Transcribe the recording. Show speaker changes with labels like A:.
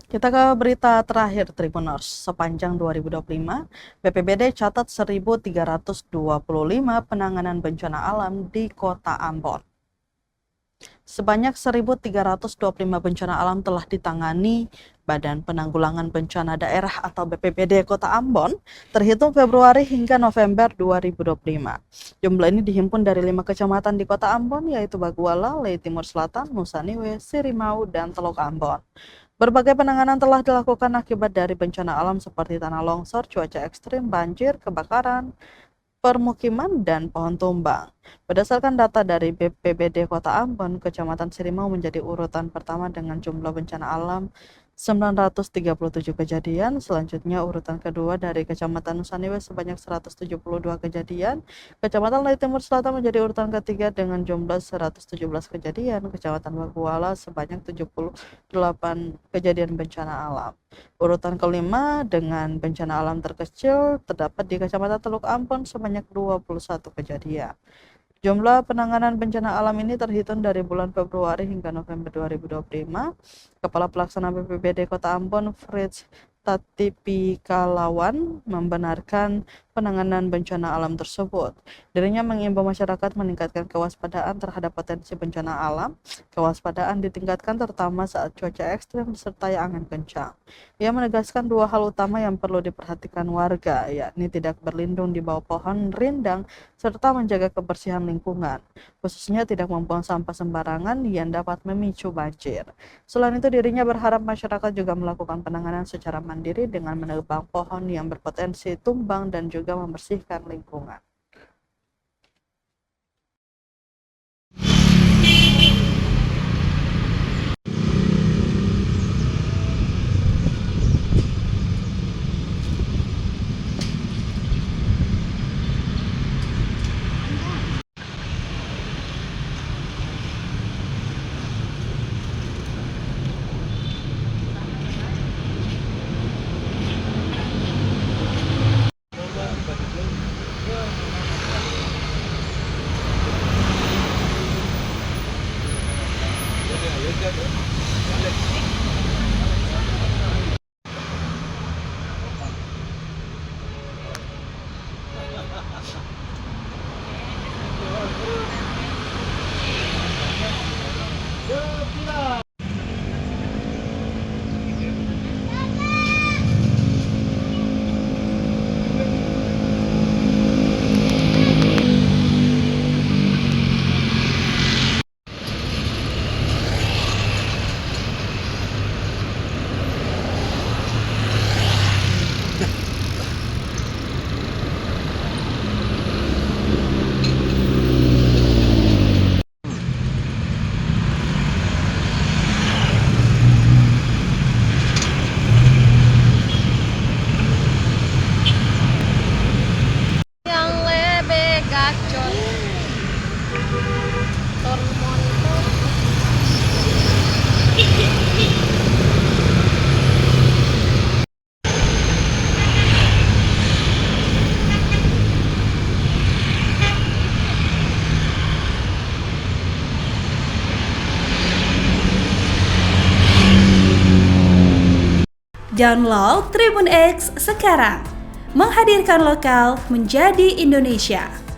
A: Kita ke berita terakhir Tribuners. Sepanjang 2025, BPBD catat 1.325 penanganan bencana alam di Kota Ambon. Sebanyak 1.325 bencana alam telah ditangani Badan Penanggulangan Bencana Daerah atau BPBD Kota Ambon terhitung Februari hingga November 2025. Jumlah ini dihimpun dari 5 kecamatan di Kota Ambon yaitu Baguala, Lei Timur Selatan, Nusa Niue, Sirimau, dan Teluk Ambon. Berbagai penanganan telah dilakukan akibat dari bencana alam seperti tanah longsor, cuaca ekstrim, banjir, kebakaran, permukiman, dan pohon tumbang. Berdasarkan data dari BPBD Kota Ambon, Kecamatan Sirimau menjadi urutan pertama dengan jumlah bencana alam 937 kejadian, selanjutnya urutan kedua dari Kecamatan Nusa Niue sebanyak 172 kejadian, Kecamatan Lei Timur Selatan menjadi urutan ketiga dengan jumlah 117 kejadian, Kecamatan Baguala sebanyak 78 kejadian bencana alam. Urutan kelima dengan bencana alam terkecil terdapat di Kecamatan Teluk Ambon sebanyak 21 kejadian. Jumlah penanganan bencana alam ini terhitung dari bulan Februari hingga November 2025. Kepala Pelaksana BPBD Kota Ambon, Fritz Tatipikalawan, membenarkan penanganan bencana alam tersebut. Dirinya mengimbau masyarakat meningkatkan kewaspadaan terhadap potensi bencana alam. Kewaspadaan ditingkatkan terutama saat cuaca ekstrim disertai angin kencang. Ia menegaskan dua hal utama yang perlu diperhatikan warga, yakni tidak berlindung di bawah pohon rindang serta menjaga kebersihan lingkungan, khususnya tidak membuang sampah sembarangan yang dapat memicu banjir. Selain itu, dirinya berharap masyarakat juga melakukan penanganan secara mandiri dengan menebang pohon yang berpotensi tumbang dan juga membersihkan lingkungan.
B: Yang lebih gacor hormon itu
C: Download Tribun X sekarang, menghadirkan lokal menjadi Indonesia.